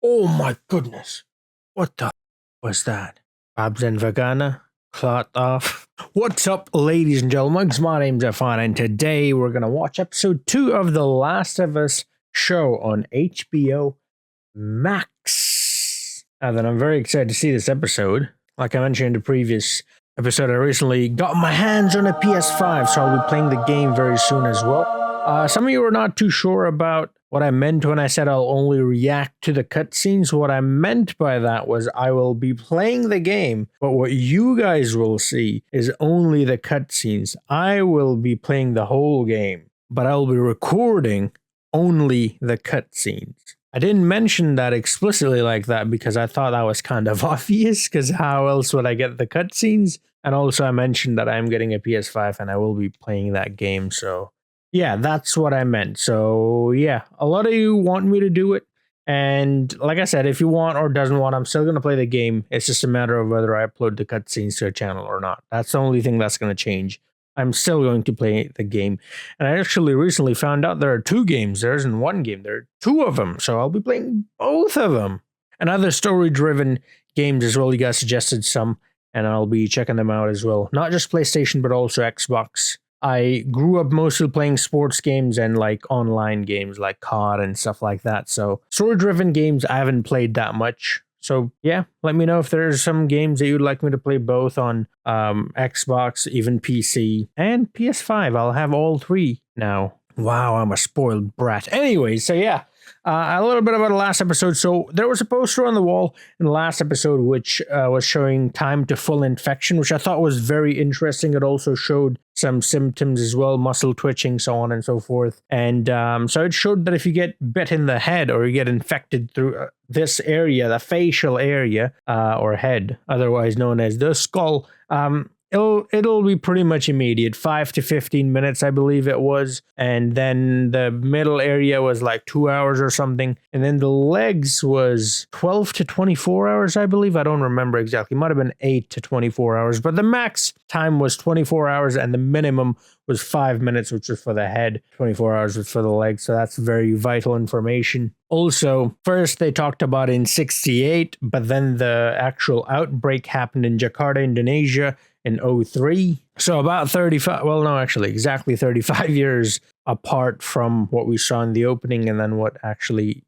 Oh my goodness. What the was that? Babs and Vegana? Clot off. What's up, ladies and gentlemen? My name's Afan, and today we're going to watch episode 2 of The Last of Us show on HBO Max. Now then, I'm very excited to see this episode. Like I mentioned in the previous episode, I recently got my hands on a PS5, so I'll be playing the game very soon as well. Some of you are not too sure about what I meant when I said I'll only react to the cutscenes. What I meant by that was I will be playing the game, but what you guys will see is only the cutscenes. I will be playing the whole game, but I will be recording only the cutscenes. I didn't mention that explicitly like that because I thought that was kind of obvious, because how else would I get the cutscenes? And also I mentioned that I'm getting a PS5 and I will be playing that game, so yeah, that's what I meant. So yeah, a lot of you want me to do it. And like I said, if you want or doesn't want, I'm still going to play the game. It's just a matter of whether I upload the cutscenes to a channel or not. That's the only thing that's going to change. I'm still going to play the game. And I actually recently found out there are 2 games. There isn't 1 game. There are 2 of them. So I'll be playing both of them. And other story-driven games as well. You guys suggested some, and I'll be checking them out as well. Not just PlayStation, but also Xbox. I grew up mostly playing sports games and like online games like COD and stuff like that. So story-driven games I haven't played that much. So yeah, let me know if there's some games that you'd like me to play both on Xbox, even PC, and PS5. I'll have all 3 now. Wow, I'm a spoiled brat. Anyway, so yeah. A little bit about the last episode. So there was a poster on the wall in the last episode which was showing time to full infection, which I thought was very interesting. It also showed some symptoms as well, muscle twitching, so on and so forth. And so it showed that if you get bit in the head or you get infected through this area, the facial area or head, otherwise known as the skull, It'll be pretty much immediate, 5 to 15 minutes, I believe it was. And then the middle area was like 2 hours or something. And then the legs was 12 to 24 hours, I believe. I don't remember exactly. It might have been 8 to 24 hours. But the max time was 24 hours and the minimum was 5 minutes, which was for the head. 24 hours was for the legs. So that's very vital information. Also, first they talked about in 68, but then the actual outbreak happened in Jakarta, Indonesia, in 03. So about 35, well, no, actually exactly 35 years apart from what we saw in the opening and then what actually,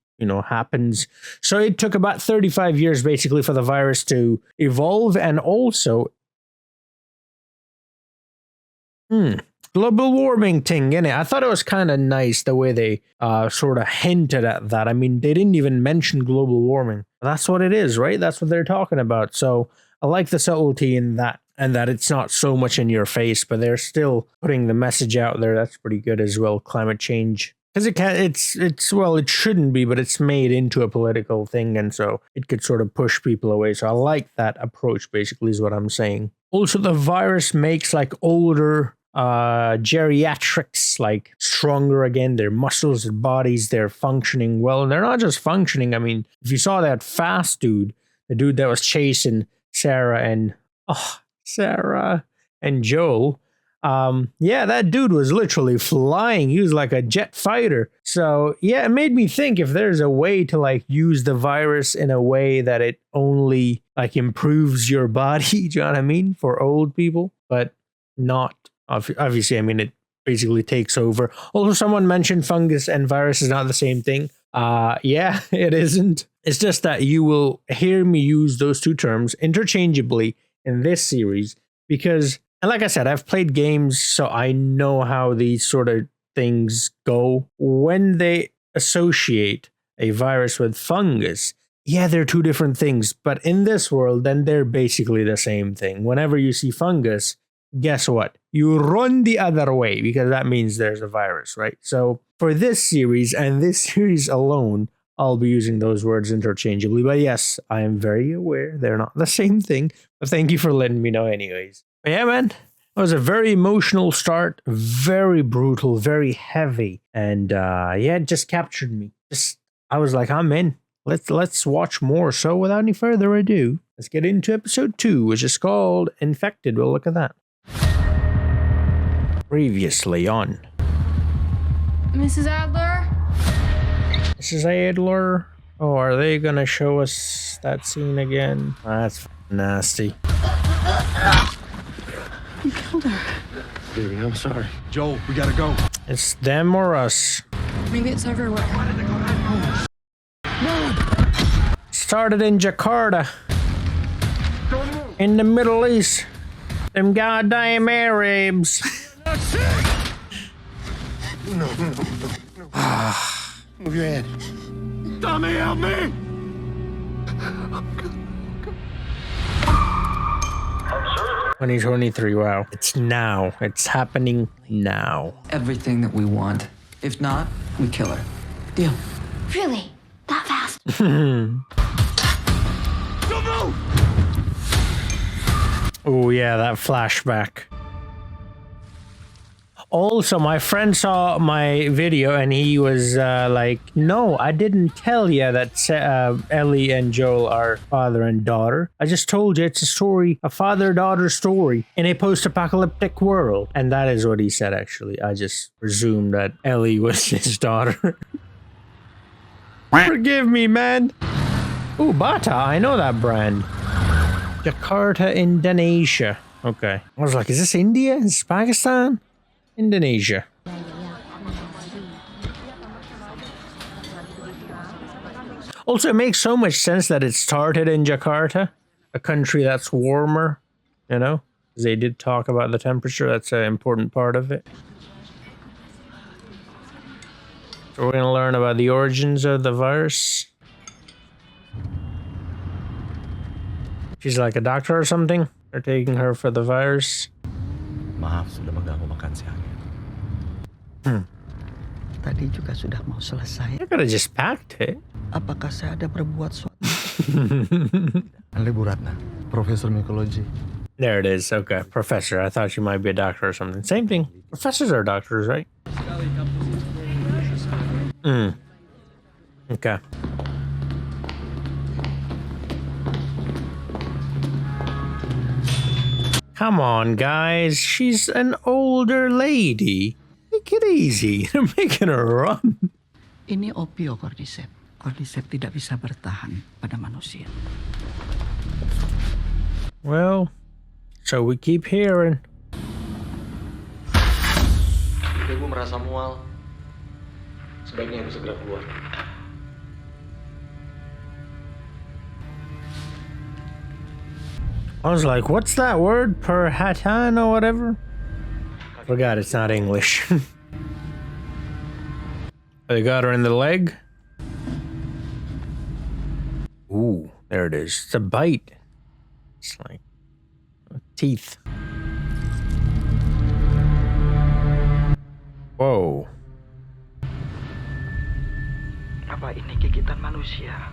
happens. So it took about 35 years basically for the virus to evolve. And also, global warming thing, innit? I thought it was kind of nice the way they sort of hinted at that. I mean, they didn't even mention global warming. That's what it is, right? That's what they're talking about. So I like the subtlety in that, and that it's not so much in your face, but they're still putting the message out there. That's pretty good as well. Climate change, because it shouldn't be, but it's made into a political thing, and so it could sort of push people away. So I like that approach, basically, is what I'm saying. Also, the virus makes like older geriatrics like stronger again. Their muscles, their bodies, they're functioning well, and they're not just functioning. I mean, if you saw that fast dude, the dude that was chasing Sarah and Joel, yeah, that dude was literally flying. He was like a jet fighter. So yeah, it made me think if there's a way to like use the virus in a way that it only like improves your body, do you know what I mean, for old people, but not obviously, I mean, it basically takes over. Also, someone mentioned fungus and virus is not the same thing. Yeah, it isn't. It's just that you will hear me use those 2 terms interchangeably in this series because, and like I said, I've played games, so I know how these sort of things go. When they associate a virus with fungus, yeah, they're 2 different things, but in this world, then they're basically the same thing. Whenever you see fungus, guess what? You run the other way because that means there's a virus, right? So for this series and this series alone, I'll be using those words interchangeably. But yes, I am very aware they're not the same thing. But thank you for letting me know anyways. But yeah, man, it was a very emotional start, very brutal, very heavy. And yeah, it just captured me. I was like, I'm in. Let's watch more. So without any further ado, let's get into episode 2, which is called Infected. We'll look at that. Previously on Mrs. Adler? Mrs. Adler. Oh, are they gonna show us that scene again? Oh, that's nasty. You killed her. Baby, I'm sorry. Joel, we gotta go. It's them or us. Maybe it's everywhere. Started in Jakarta. In the Middle East. Them goddamn Arabs. No. Move your head. Tommy, help me! 2023, wow. It's now. It's happening now. Everything that we want. If not, we kill her. Deal. Really? That fast? Oh yeah, that flashback. Also, my friend saw my video and he was like, no, I didn't tell you that Ellie and Joel are father and daughter. I just told you it's a story, a father-daughter story in a post-apocalyptic world. And that is what he said, actually. I just presumed that Ellie was his daughter. Forgive me, man. Ooh, Bata, I know that brand. Jakarta, Indonesia. Okay. I was like, is this India? Is this Pakistan? Indonesia. Also, it makes so much sense that it started in Jakarta, a country that's warmer, you know? They did talk about the temperature, that's an important part of it. So we're gonna learn about the origins of the virus. She's like a doctor or something? They're taking her for the virus. Maaf sudah mengganggu makan siangnya. Tadi juga sudah mau selesai. I could have just packed it. Apakah saya ada berbuat sesuatu? Bu Ratna, Professor Mycology. There it is. Okay, professor. I thought you might be a doctor or something. Same thing. Professors are doctors, right? Okay. Come on, guys. She's an older lady. Take it easy. They're making her run. Ini opiocordyceps. Cordyceps tidak bisa bertahan pada manusia. Well, so we keep hearing. Ibu merasa mual. Sebaiknya ibu segera keluar. I was like, what's that word? Perhatan or whatever? Forgot it's not English. They got her in the leg. Ooh, there it is. It's a bite. It's like teeth. Whoa. Apa ini gigitan manusia?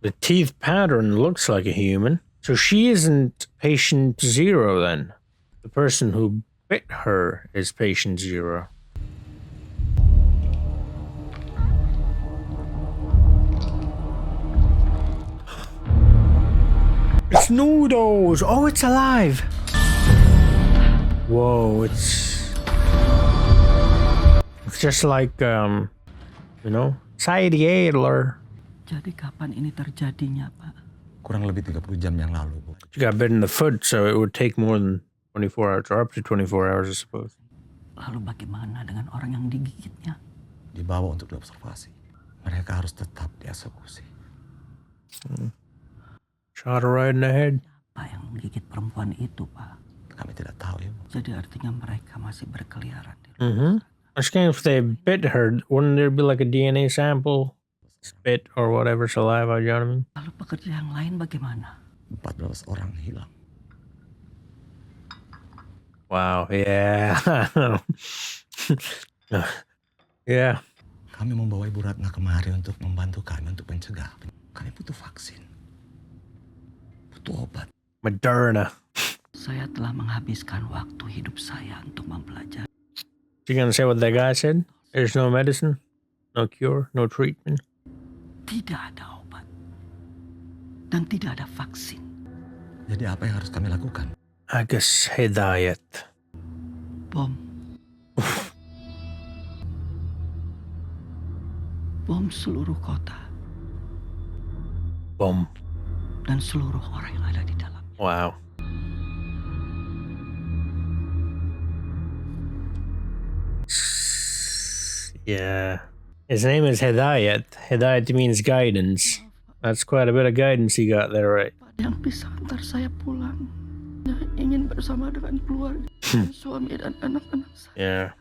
The teeth pattern looks like a human. So she isn't patient zero then. The person who bit her is patient zero. It's noodles! Oh, it's alive! Whoa, it's just like, you know, ATLA. Jadi kapan ini terjadinya, Pak? Kurang lebih 30 jam yang lalu, Bu. She got bit in the foot, so it would take more than 24 hours, or up to 24 hours, I suppose. Lalu bagaimana dengan orang yang digigitnya? Dibawa untuk diobservasi. Mereka harus tetap dieksekusi. Shot her right in the head. Apa yang menggigit perempuan itu, Pak? Kami tidak tahu, Ibu. Jadi artinya mereka masih berkeliaran di luar sana. I was thinking if they bit her, wouldn't there be like a DNA sample? Spit or whatever saliva, you know what I mean? Lalu pekerja yang lain bagaimana? 14 orang hilang. Wow, yeah. Yeah. Kami membawa Ibu Ratna kemari untuk membantu kami untuk mencegah. Kami butuh vaksin. Butuh obat. Myranda. Saya telah menghabiskan waktu hidup saya untuk mempelajari. You gonna say what that guy said? There's no medicine, no cure, no treatment. Tidak ada obat. Dan tidak ada vaksin. Jadi apa yang harus kami lakukan? Agus Hidayat. Bom. Bom seluruh kota. Boom. Dan seluruh orang yang ada di dalam. Wow. Yeah. His name is Hidayat. Hidayat means guidance. That's quite a bit of guidance he got there, right? Yang bisa antar saya pulang. Ingin bersama dengan keluarga, suami dan anak-anak saya. Yeah.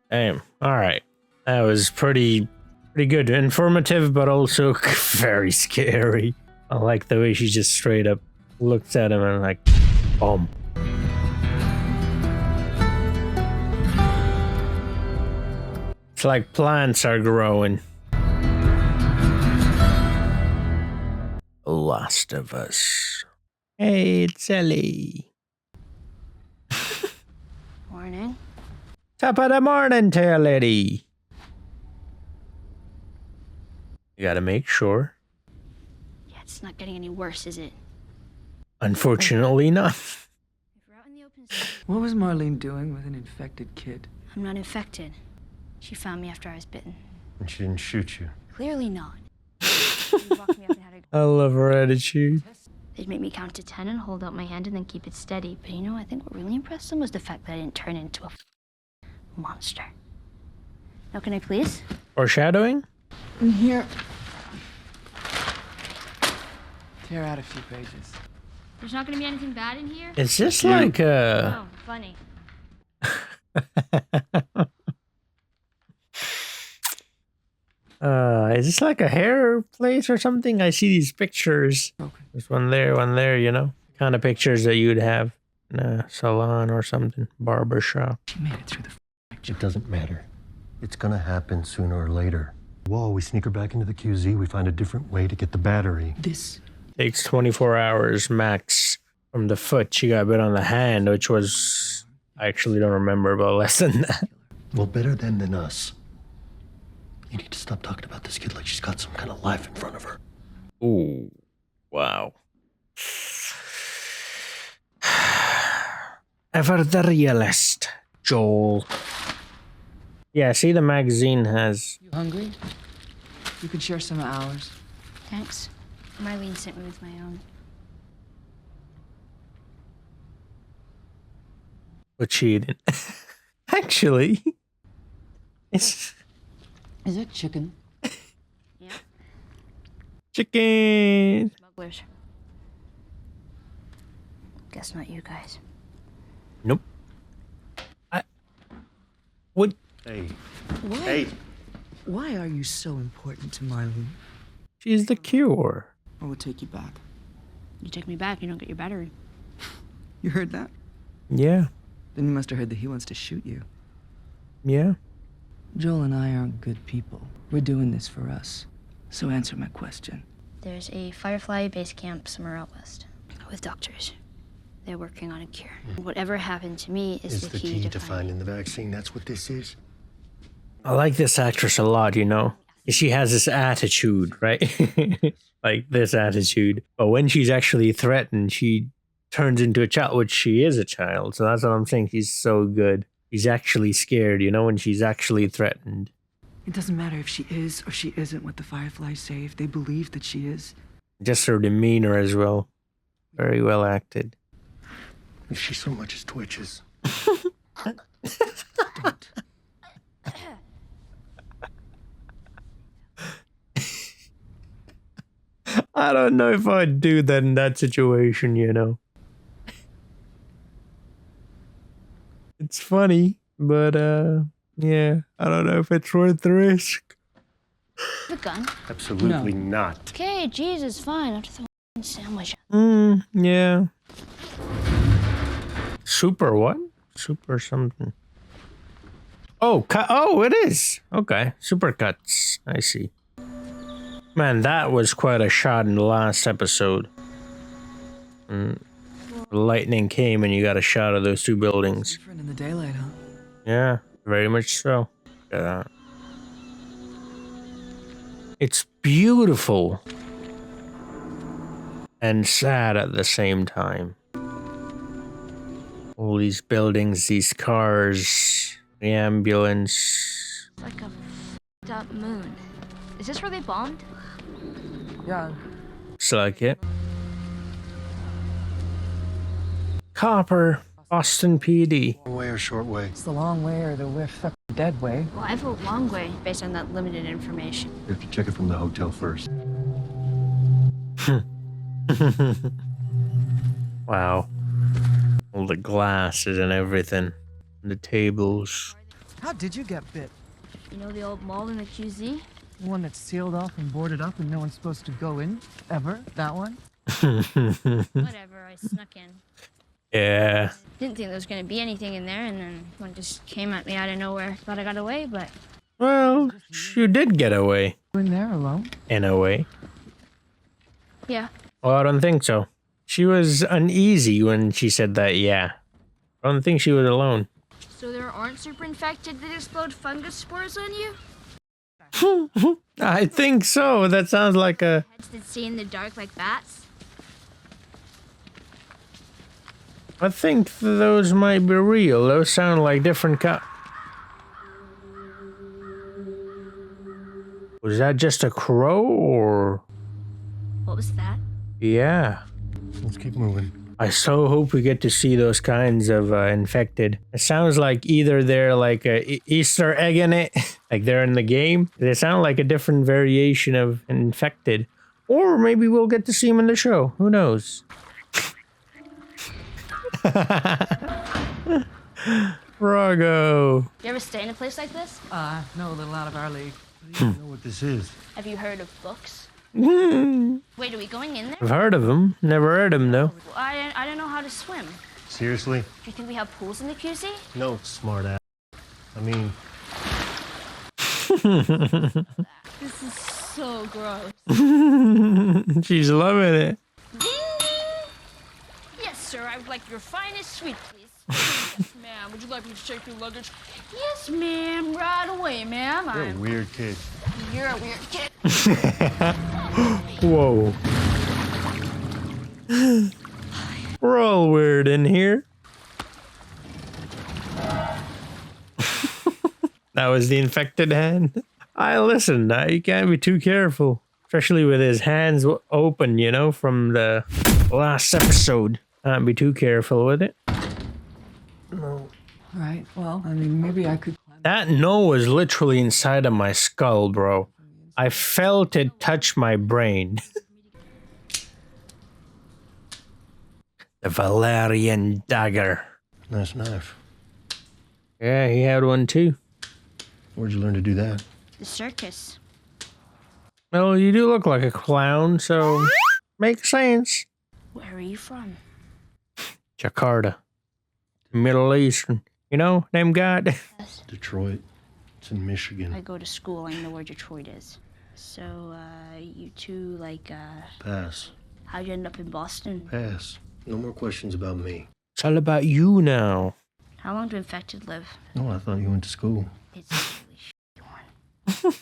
Damn. All right. That was pretty good. Informative, but also very scary. I like the way she just straight up looks at him and like, boom. It's like plants are growing. Last of Us. Hey, it's Ellie. Morning. Top of the morning, tail lady. You gotta make sure. Yeah, it's not getting any worse, is it? Unfortunately, not. If we're out in the open zone, What was Marlene doing with an infected kid? I'm not infected. She found me after I was bitten. And she didn't shoot you. Clearly not. She walked me up and had I love her attitude. They'd make me count to 10 and hold out my hand and then keep it steady. But you know, I think what really impressed them was the fact that I didn't turn into a monster. Now, can I please? Foreshadowing? In here. Tear out a few pages. There's not gonna be anything bad in here? Is this like a... Oh, funny. Is this like a hair place or something? I see these pictures. Okay. There's one there, you know? Kind of pictures that you'd have in a salon or something. Barber shop. She made it through the It doesn't matter. It's gonna happen sooner or later. Whoa, we sneak her back into the QZ, we find a different way to get the battery. This. Takes 24 hours max from the foot. She got bit on the hand, which was... I actually don't remember, but less than that. Well, better them than us. You need to stop talking about this kid like she's got some kind of life in front of her. Ooh. Wow. Ever the realist, Joel. Yeah, see the magazine has... You hungry? You could share some of ours. Thanks. Marlene sent me with my own. What she eating? Actually, it's Is that chicken? Yeah. chicken. Smugglers. Guess not you guys. Nope. What? Hey. Why? Hey. Why are you so important to Marlene? She's the cure. I will take you back. You take me back, you don't get your battery. You heard that? Yeah. Then you must have heard that he wants to shoot you. Yeah. Joel and I aren't good people. We're doing this for us. So answer my question. There's a Firefly base camp somewhere out west with doctors. They're working on a cure. Whatever happened to me is Is the key to finding the vaccine? That's what this is? I like this actress a lot, you know? She has this attitude, right? Like this attitude. But when she's actually threatened, she turns into a child, which she is a child. So that's what I'm saying. She's so good. She's actually scared, you know, when she's actually threatened. It doesn't matter if she is or she isn't what the Fireflies say. If they believe that she is. Just her demeanor as well. Very well acted. If she so much as twitches. Don't. I don't know if I'd do that in that situation, you know. It's funny, but yeah, I don't know if it's worth the risk. The gun. Absolutely not. Okay, Jesus, fine. I'll just throw a sandwich. Yeah. Super what? Super something. Oh, oh, it is. Okay, super cuts. I see. Man, that was quite a shot in the last episode. Lightning came and you got a shot of those two buildings. Different in the daylight, huh? Yeah, very much so. Look at that. It's beautiful and sad at the same time. All these buildings, these cars, the ambulance. Like a Up moon. Is this where they bombed? Yeah. Looks like it. Copper. Boston PD. Long way or short way? It's the long way or the dead way. Well, I vote long way based on that limited information. You have to check it from the hotel first. Wow. All the glasses and everything. The tables. How did you get bit? You know the old mall in the QZ? The one that's sealed off and boarded up and no one's supposed to go in? Ever? That one? Whatever, I snuck in. Yeah. Didn't think there was going to be anything in there, and then one just came at me out of nowhere. Thought I got away, but... Well, you did get away. In there alone? In a way. Yeah. Well, I don't think so. She was uneasy when she said that, yeah. I don't think she was alone. So there aren't super infected that explode fungus spores on you? I think so. That sounds like a... Heads that see in the dark like bats? I think those might be real. Those sound like different Was that just a crow or... What was that? Yeah. Let's keep moving. I so hope we get to see those kinds of infected. It sounds like either they're like a Easter egg in it, like they're in the game. They sound like a different variation of infected. Or maybe we'll get to see them in the show. Who knows? Rago. You ever stay in a place like this? No, a little out of our league. You know what this is? Have you heard of books? I've Wait, are we going in there? heard of them. Never heard of them though. Well, I don't know how to swim. Seriously? Do you think we have pools in the QZ? No, smart ass. I mean, This is so gross. She's loving it. Ding, ding. Yes, sir. I would like your finest suite, please. Yes, ma'am. Would you like me to take your luggage? Yes, ma'am. Right away, ma'am. you're a weird kid. You're a weird kid. Whoa. We're all weird in here. That was the infected hand. I listened. You can't be too careful. Especially with his hands open, you know, from the last episode. Can't be too careful with it. No. Right, well, I mean, maybe I could... That no was literally inside of my skull, bro. I felt it touch my brain. The Valerian dagger. Nice knife. Yeah, he had one too. Where'd you learn to do that? The circus. Well, you do look like a clown, so makes sense. Where are you from? Jakarta. Middle Eastern. You know, them guy. Detroit. It's in I Michigan. go to school. I know where Detroit is. So, you two, like, Pass. how'd you end up in Boston? Pass. No more questions about me. It's all about you now. How long do infected live? No, I thought you went to school. It's a really shitty one.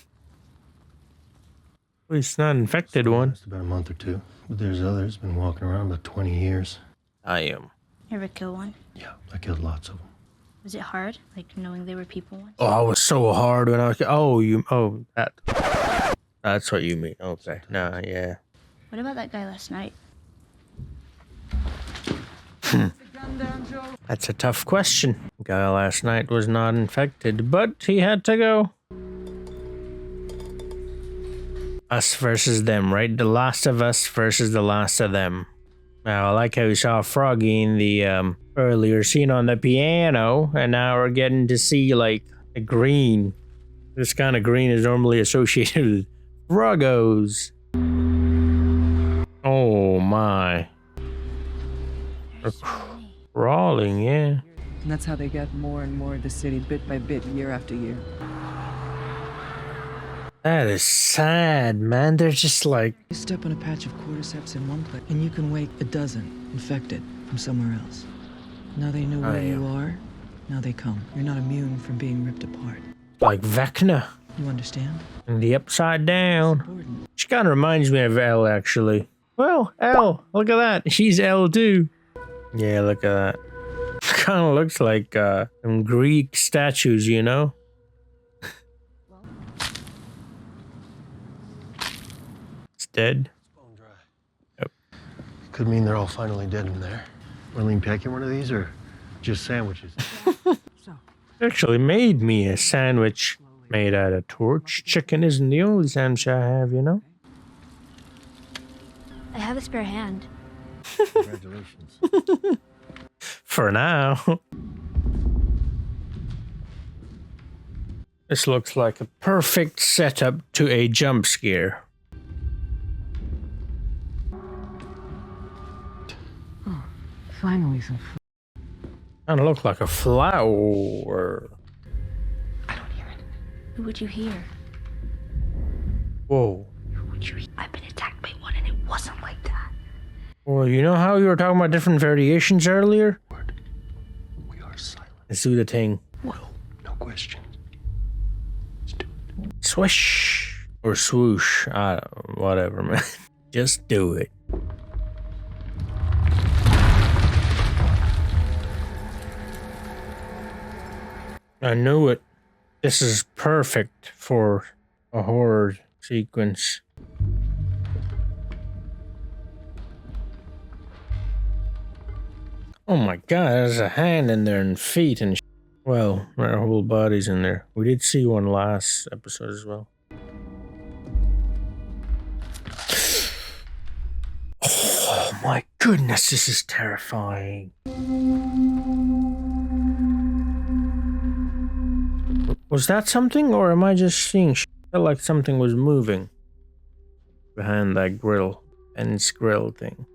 At least not infected one. It's about a month or two. But there's others. Been walking around about 20 years. I am. You ever kill one? Yeah, I killed lots of them. Was it hard, like knowing they were people once? Oh, I was so hard when I was. Oh, that. That's what you mean. Okay. Nah, yeah. What about that guy last night? That's a tough question. Guy last night was not infected, but he had to go. Us versus them, right? The last of us versus the last of them. Now, I like how we saw Froggy in the earlier scene on the piano, and now we're getting to see, like, the green. This kind of green is normally associated with Ruggos. Oh, my. They're crawling, yeah. And that's how they get more and more of the city, bit by bit, year after year. That is sad, man. They're just like... You step on a patch of cordyceps in one place, and you can wake a dozen infected from somewhere else. Now they know where you are. Now they come. You're not immune from being ripped apart. Like Vecna. You understand? And the Upside Down. Important. She kind of reminds me of Elle, actually. Well, Elle. Look at that. She's Elle, too. Yeah, look at that. Kind of looks like some Greek statues, you know? dead. Bone dry. Yep. Could mean they're all finally dead in there. Willing packing one of these or just sandwiches? Actually made me a sandwich made out of torch. Chicken isn't the only sandwich I have, you know? I have a spare hand. Congratulations. For now. This looks like a perfect setup to a jump scare. Finally, some food. Kind of look like a flower. I don't hear it. Who would you hear? Whoa. Who would you hear? I've been attacked by one and it wasn't like that. Well, you know how you were talking about different variations earlier? We are silent. Let's do the thing. No questions. Let's do it. Swish. Or swoosh. I don't know. Whatever, man. Just do it. I knew it. This is perfect for a horror sequence. Oh my god, there's a hand in there and feet and well, our whole body's in there. We did see one last episode as well. Oh my goodness, this is terrifying. Was that something, or am I just seeing shit? I felt like something was moving behind that grill and grill thing.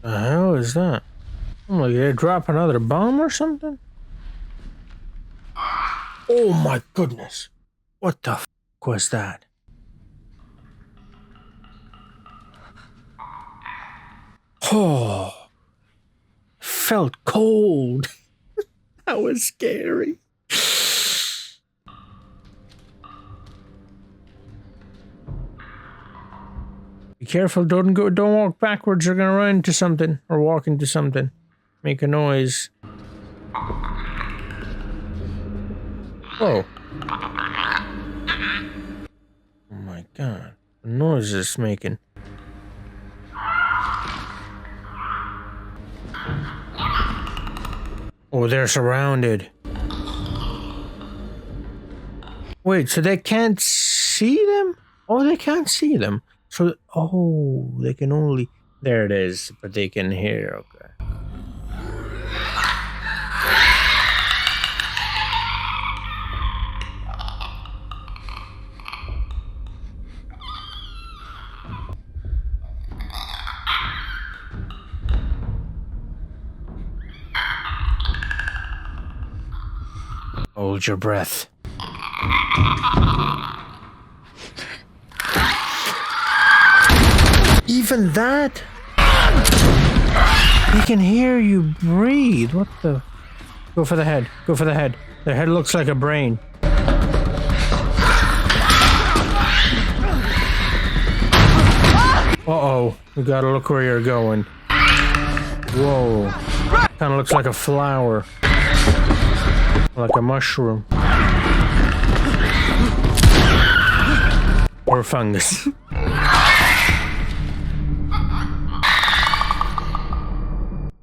The hell is that? Oh my, did they drop another bomb or something? Oh my goodness. What the f was that? Oh, felt cold. That was scary. Be careful, don't walk backwards, you're gonna run into something or walk into something. Make a noise. Oh. Oh my god. The noise it's making. Oh, they're surrounded. Wait, so they can't see them? Oh, they can't see them. So, oh, they can only... There it is, but they can hear, okay. Hold your breath. Even that? They can hear you breathe. What the? Go for the head. Go for the head. The head looks like a brain. Uh-oh. You gotta look where you're going. Whoa. Kinda looks like a flower. Like a mushroom. Or fungus.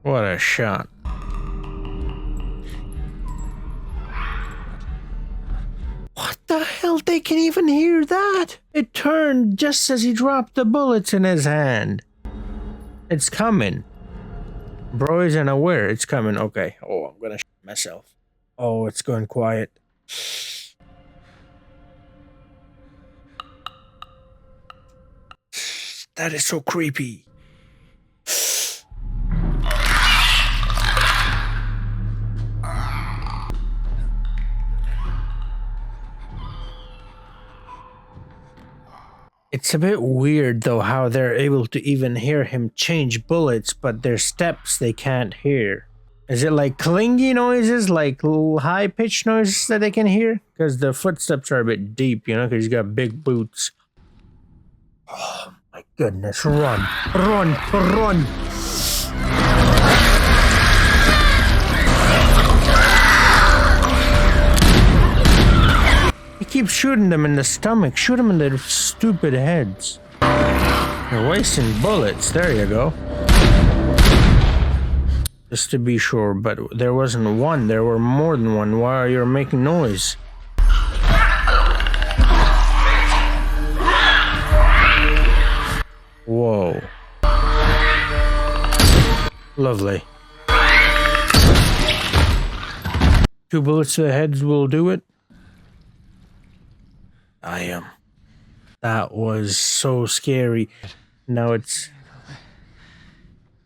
What a shot. What the hell? They can even hear that? It turned just as he dropped the bullets in his hand. It's coming. Bro isn't aware it's coming. Okay. Oh, I'm gonna shit myself. Oh, it's going quiet. That is so creepy. It's a bit weird though how they're able to even hear him change bullets, but their steps they can't hear. Is it like clingy noises, like little high-pitched noises that they can hear? Because the footsteps are a bit deep, you know, because he's got big boots. Oh my goodness, run, run, run! keeps shooting them in the stomach. Shoot them in their stupid heads. They're wasting bullets. There you go. Just to be sure, but there wasn't one. There were more than one. Why are you making noise? Whoa. Lovely. 2 bullets to the heads will do it. I am. That was so scary. Now it's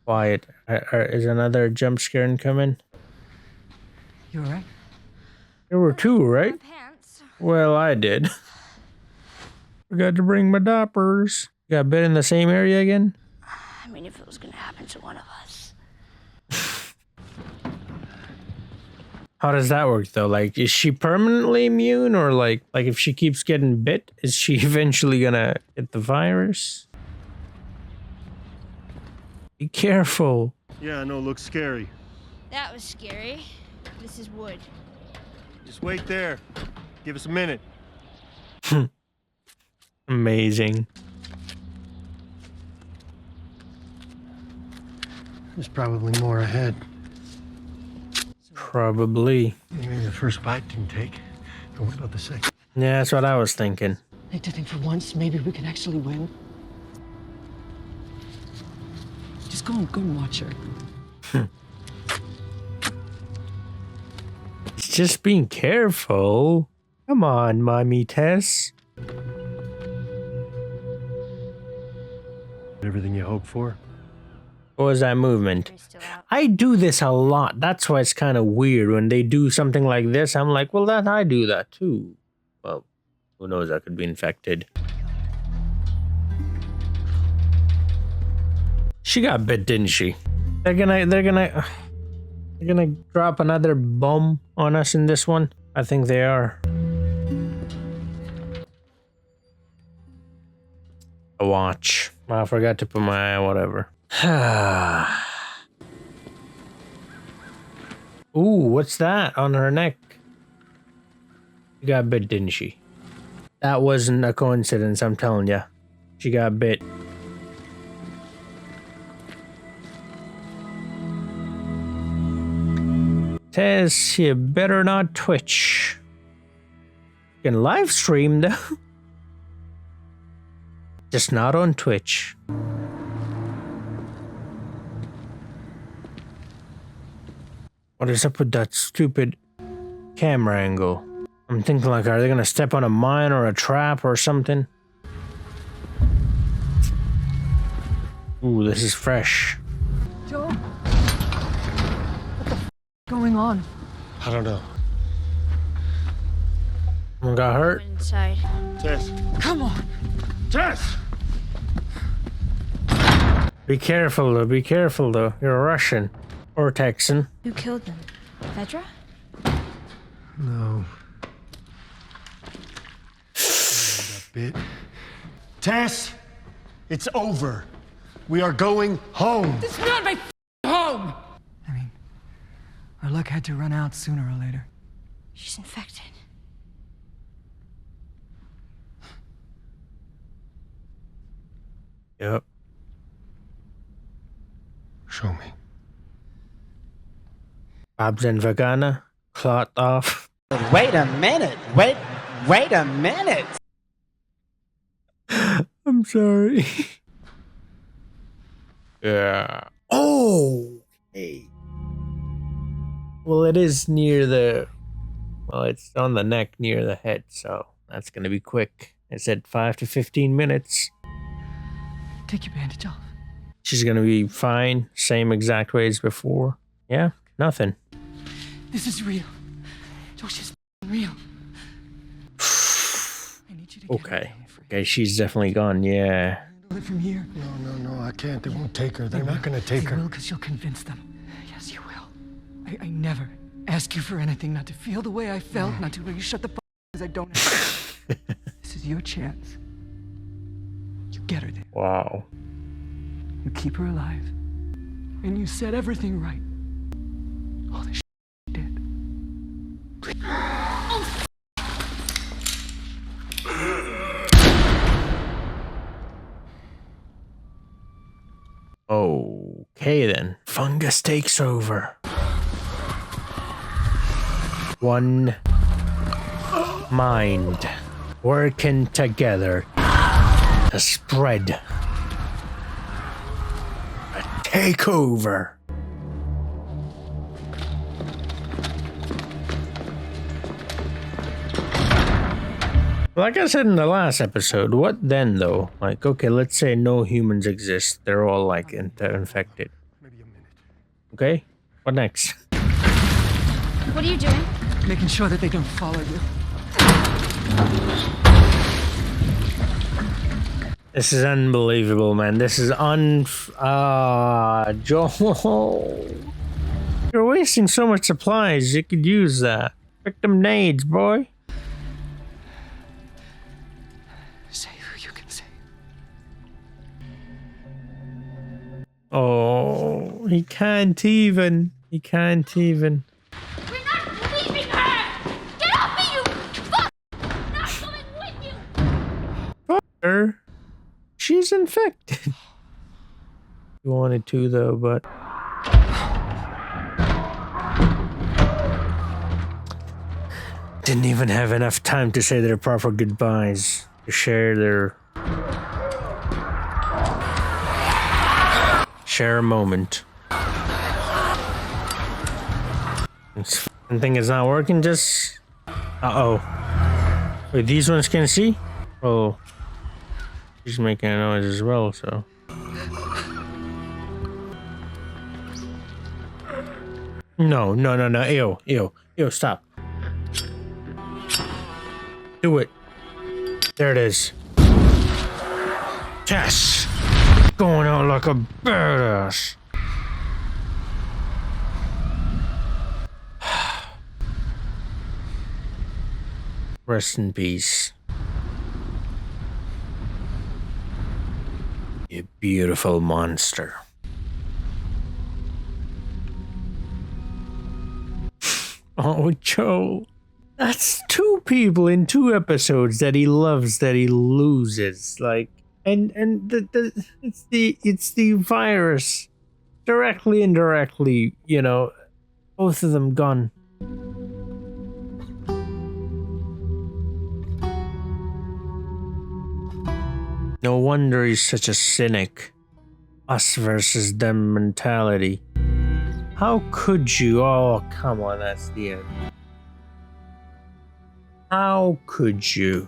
quiet. Is another jump scare incoming? You alright? There were 2, right? Well, I did. Forgot to bring my diapers. Got bit in the same area again? I mean, if it was gonna happen to one of us. How does that work though? Like, is she permanently immune, or like if she keeps getting bit, is she eventually gonna get the virus? Be careful. Yeah, I know, looks scary. That was scary. This is wood. Just wait there. Give us a minute. Amazing. There's probably more ahead. Probably. Maybe the first bite didn't take. But what about the second? Yeah, that's what I was thinking. I think for once, maybe we can actually win. Just go and watch her. It's just being careful. Come on, Mommy Tess. Everything you hoped for? What was that movement? I do this a lot. That's why it's kind of weird when they do something like this. I'm like, well, I do that too. Well, who knows? I could be infected. She got bit, didn't she? They're gonna drop another bomb on us in this one. I think they are. A watch. I forgot to put my whatever. Ooh, what's that on her neck? She got bit, didn't she? That wasn't a coincidence, I'm telling ya. She got bit. Tess, you better not twitch. You can live stream though. Just not on Twitch. What is up with that stupid camera angle? I'm thinking like, are they gonna step on a mine or a trap or something? Ooh, this is fresh. Joe? What the f going on? I don't know. Someone got hurt? Inside. Tess. Come on! Tess! Be careful though, be careful though. You're a Russian. Or Texan. Who killed them? Vedra? No. That bit. Tess! It's over. We are going home. It's not my home! I mean, our luck had to run out sooner or later. She's infected. Yep. Show me. Babs and Vagana. Clot off. Wait a minute. Wait a minute. I'm sorry. Yeah. Oh! Hey. Well, it is near the... Well, it's on the neck near the head, so that's gonna be quick. It said 5 to 15 minutes. Take your bandage off. She's gonna be fine. Same exact way as before. Yeah, nothing. This is real. Josh is real. I need you to Okay. Okay, she's definitely gone, yeah. handle it from here. No, I can't. They won't take her. They're not gonna take They her. will, because you'll convince them. Yes, you will. I never ask you for anything, not to feel the way I felt, not to you shut the f because I don't. This is your chance. You get her there. Wow. You keep her alive. And you set everything right. All the shit you did. Please. Okay then. Fungus takes over. One mind working together to spread a takeover. Like I said in the last episode, what then though? Like, okay, let's say no humans exist. They're all like infected. Okay, what next? What are you doing? Making sure that they don't follow you. This is unbelievable, man. This is Joel. You're wasting so much supplies. You could use that. Pick them nades, boy. Say who you can say. Oh, he can't even. He can't even. We're not leaving her! Get off me, you fuck! I'm not going with you! Fuck her. She's infected. You wanted to though, but didn't even have enough time to say their proper goodbyes, to share a moment. This fucking thing is not working. Just wait, these ones can see? Oh, she's making a noise as well, so no, ew, stop. Do it. There it is. Yes! Going out like a badass. Rest in peace. You beautiful monster. Oh, Joe. That's 2 people in 2 episodes that he loves that he loses. Like, and it's the virus, directly, indirectly. You know, both of them gone. No wonder he's such a cynic. Us versus them mentality. How could you? Oh, come on, that's the end. How could you?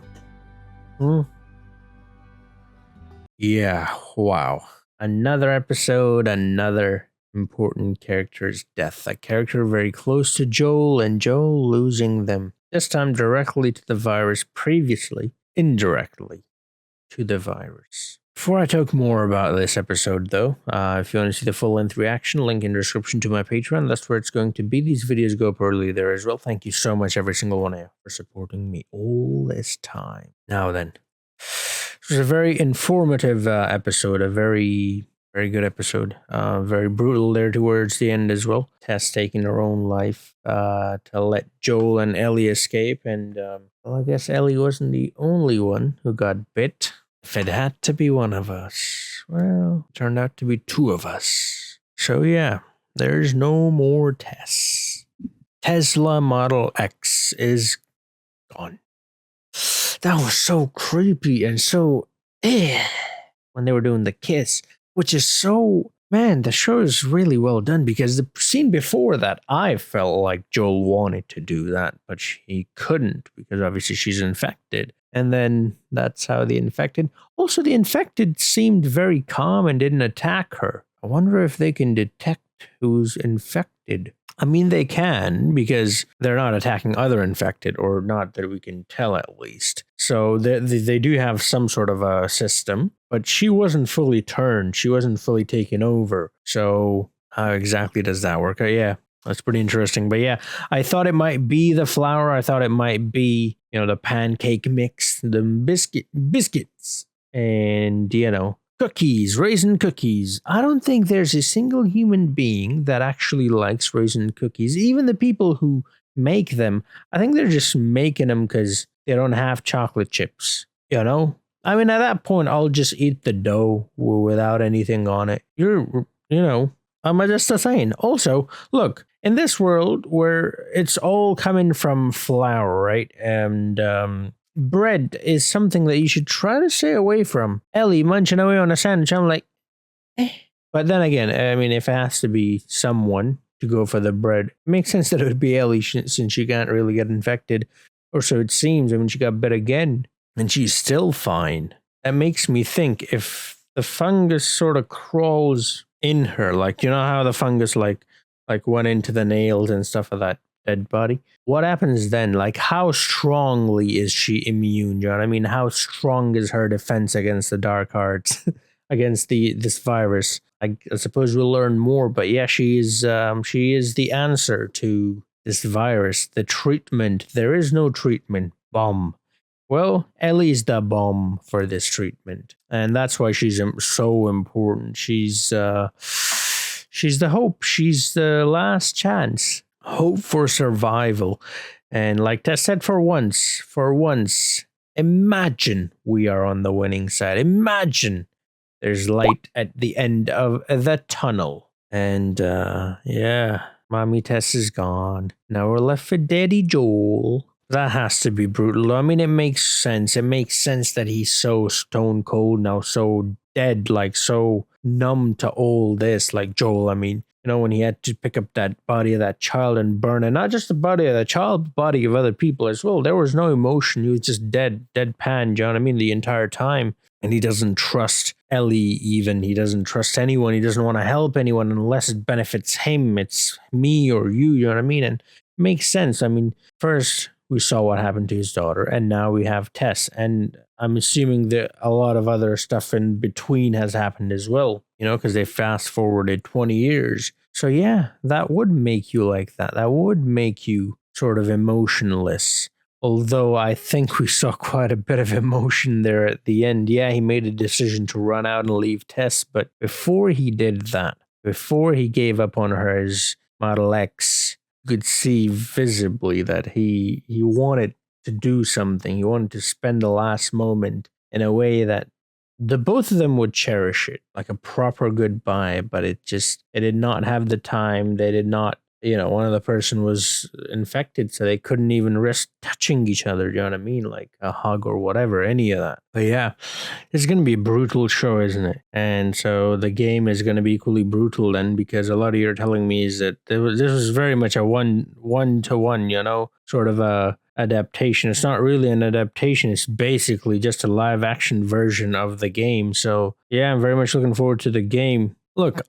Yeah, wow. Another episode, another important character's death. A character very close to Joel, and Joel losing them. This time directly to the virus, previously indirectly to the virus. Before I talk more about this episode though, if you want to see the full-length reaction, link in the description to my Patreon. That's where it's going to be. These videos go up early there as well. Thank you so much, every single one of you, for supporting me all this time. Now then, this was a very informative episode, a very good episode. Very brutal there towards the end as well. Tess taking her own life to let Joel and Ellie escape. And well, I guess Ellie wasn't the only one who got bit. If it had to be one of us, well, it turned out to be 2 of us. So yeah, there's no more Tess. Tesla Model X is gone. That was so creepy and so when they were doing the kiss, which is so, man, the show is really well done, because the scene before that, I felt like Joel wanted to do that, but he couldn't because obviously she's infected. And then that's how the infected... Also, the infected seemed very calm and didn't attack her. I wonder if they can detect who's infected. I mean, they can, because they're not attacking other infected, or not that we can tell at least. So they do have some sort of a system, but she wasn't fully turned. She wasn't fully taken over. So how exactly does that work? Yeah, that's pretty interesting. But yeah, I thought it might be the flour. I thought it might be, you know, the pancake mix, the biscuits, and, you know, cookies, raisin cookies. I don't think there's a single human being that actually likes raisin cookies. Even the people who make them, I think they're just making them because they don't have chocolate chips. You know, I mean, at that point, I'll just eat the dough without anything on it. I'm just saying. Also, look, in this world where it's all coming from flour, right? And bread is something that you should try to stay away from. Ellie munching away on a sandwich, I'm like, eh. But then again, I mean, if it has to be someone to go for the bread, it makes sense that it would be Ellie since she can't really get infected. Or so it seems. I mean, she got bit again and she's still fine. That makes me think if the fungus sort of crawls in her, like, you know how the fungus like went into the nails and stuff of that dead body? What happens then? Like, how strongly is she immune? You know what I mean? How strong is her defense against the dark arts, against this virus? I suppose we'll learn more, but yeah, she is the answer to this virus. The treatment. There is no treatment. Bomb. Well, Ellie's the bomb for this treatment, and that's why she's so important. She's the hope. She's the last chance. Hope for survival. And like Tess said, for once, imagine we are on the winning side. Imagine there's light at the end of the tunnel. And yeah, Mommy Tess is gone. Now we're left with Daddy Joel. That has to be brutal. I mean, it makes sense. It makes sense that he's so stone cold now, so dead, like so numb to all this. Like Joel, I mean, you know, when he had to pick up that body of that child and burn it, not just the body of the child, the body of other people as well. There was no emotion. He was just deadpan, you know what I mean, the entire time. And he doesn't trust Ellie even. He doesn't trust anyone. He doesn't want to help anyone unless it benefits him. It's me or you know what I mean? And it makes sense. I mean, first we saw what happened to his daughter, and now we have Tess. And I'm assuming that a lot of other stuff in between has happened as well, you know, because they fast forwarded 20 years. So yeah, that would make you like that. That would make you sort of emotionless. Although I think we saw quite a bit of emotion there at the end. Yeah, he made a decision to run out and leave Tess, but before he did that, before he gave up on her as Model X, you could see visibly that he wanted to do something. He wanted to spend the last moment in a way that the both of them would cherish it, like a proper goodbye, but it did not have the time. They did not, you know, one of the person was infected, so they couldn't even risk touching each other, you know what I mean? Like a hug or whatever, any of that. But yeah, it's going to be a brutal show, isn't it? And so the game is going to be equally brutal then, because a lot of you are telling me is that this was very much a one-to-one, you know, sort of a adaptation. It's not really an adaptation. It's basically just a live action version of the game. So yeah, I'm very much looking forward to the game. Look,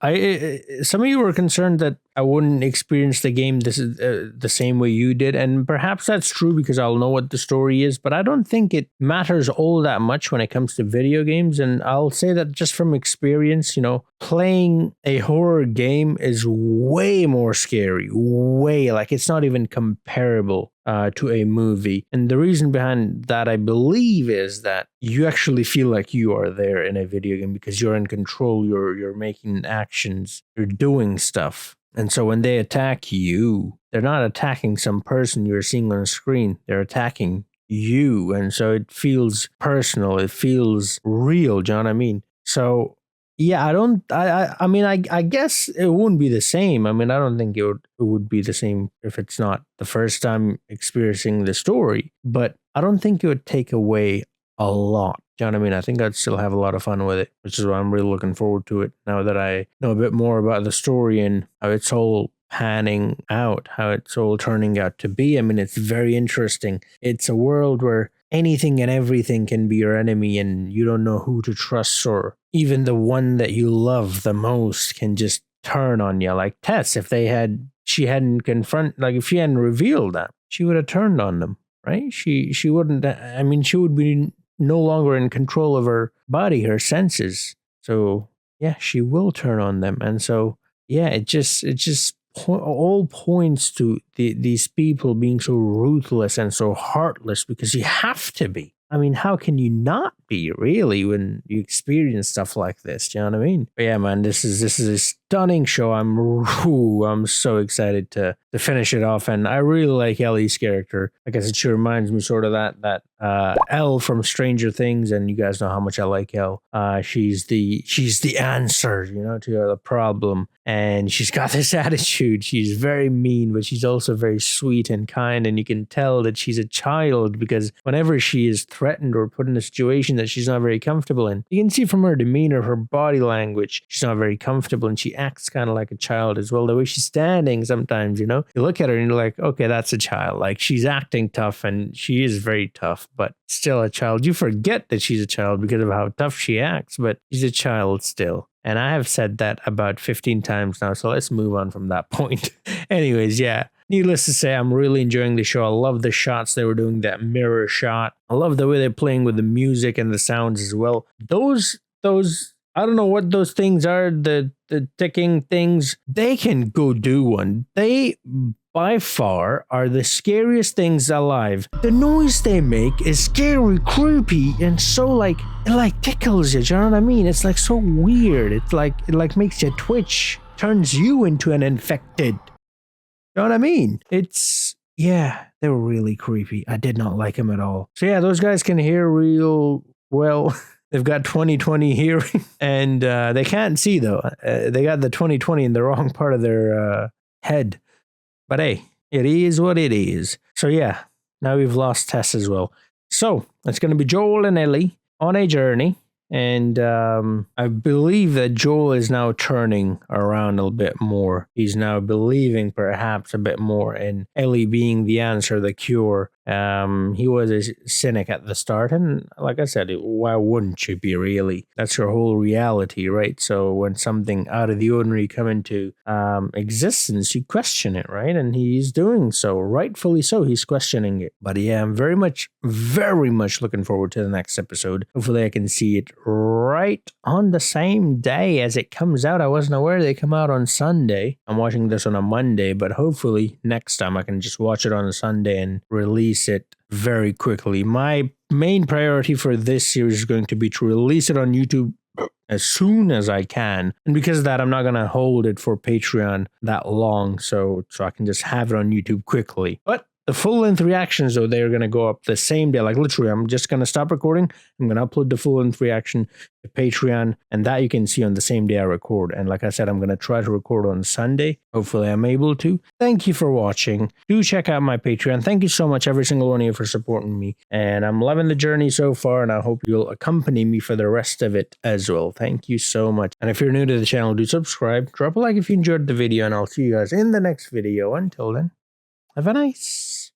some of you were concerned that I wouldn't experience the game the same way you did, and perhaps that's true because I'll know what the story is, but I don't think it matters all that much when it comes to video games, and I'll say that just from experience, you know, playing a horror game is way more scary, like it's not even comparable to a movie. And the reason behind that, I believe, is that you actually feel like you are there in a video game because you're in control, you're making actions, you're doing stuff. And so when they attack you, they're not attacking some person you're seeing on a screen, they're attacking you. And so it feels personal, it feels real, do you know what I mean? So yeah, I mean, I guess it wouldn't be the same. I mean, I don't think it would be the same if it's not the first time experiencing the story, but I don't think it would take away a lot. Do you know what I mean? I think I'd still have a lot of fun with it, which is why I'm really looking forward to it now that I know a bit more about the story and how it's all panning out, how it's all turning out to be. I mean, it's very interesting. It's a world where anything and everything can be your enemy and you don't know who to trust, or even the one that you love the most can just turn on you. Like Tess, if she hadn't revealed that, she would have turned on them, right? She wouldn't, I mean, she would be no longer in control of her body, her senses. So yeah, she will turn on them. And so yeah, it just all points to these people being so ruthless and so heartless, because you have to be. I mean, how can you not be, really, when you experience stuff like this? Do you know what I mean? But yeah, man, this is stunning show. I'm so excited to finish it off, and I really like Ellie's character. I guess she reminds me sort of that Elle from Stranger Things, and you guys know how much I like Elle. She's the answer, you know, to the problem, and she's got this attitude. She's very mean, but she's also very sweet and kind, and you can tell that she's a child because whenever she is threatened or put in a situation that she's not very comfortable in, you can see from her demeanor, her body language, she's not very comfortable, and she acts kind of like a child as well. The way she's standing sometimes, you know, you look at her and you're like, okay, that's a child. Like, she's acting tough, and she is very tough, but still a child. You forget that she's a child because of how tough she acts, but she's a child still. And I have said that about 15 times now, so let's move on from that point. Anyways, yeah. Needless to say, I'm really enjoying the show. I love the shots they were doing, that mirror shot. I love the way they're playing with the music and the sounds as well. Those I don't know what those things are, the ticking things. They can go do one. They, by far, are the scariest things alive. The noise they make is scary, creepy, and so like, it like tickles you, do you know what I mean? It's like so weird. It like makes you twitch, turns you into an infected. You know what I mean? Yeah, they were really creepy. I did not like them at all. So yeah, those guys can hear real well. They've got 20/20 hearing, and they can't see though. They got the 20/20 in the wrong part of their head. But hey, it is what it is. So yeah, now we've lost Tess as well. So it's going to be Joel and Ellie on a journey. And I believe that Joel is now turning around a little bit more. He's now believing perhaps a bit more in Ellie being the answer, the cure. He was a cynic at the start, and like I said, why wouldn't you be really? That's your whole reality, right? So when something out of the ordinary come into existence, you question it, right? And he's doing so, rightfully so. He's questioning it. But yeah, I'm very much looking forward to the next episode. Hopefully I can see it right on the same day as it comes out. I wasn't aware they come out on Sunday. I'm watching this on a Monday, but hopefully next time I can just watch it on a Sunday and release it very quickly. My main priority for this series is going to be to release it on YouTube as soon as I can. And because of that, I'm not going to hold it for Patreon that long, so I can just have it on YouTube quickly. But the full-length reactions, though, they're going to go up the same day. Like, literally, I'm just going to stop recording. I'm going to upload the full-length reaction to Patreon, and that you can see on the same day I record. And like I said, I'm going to try to record on Sunday. Hopefully, I'm able to. Thank you for watching. Do check out my Patreon. Thank you so much, every single one of you, for supporting me. And I'm loving the journey so far, and I hope you'll accompany me for the rest of it as well. Thank you so much. And if you're new to the channel, do subscribe. Drop a like if you enjoyed the video, and I'll see you guys in the next video. Until then, have a nice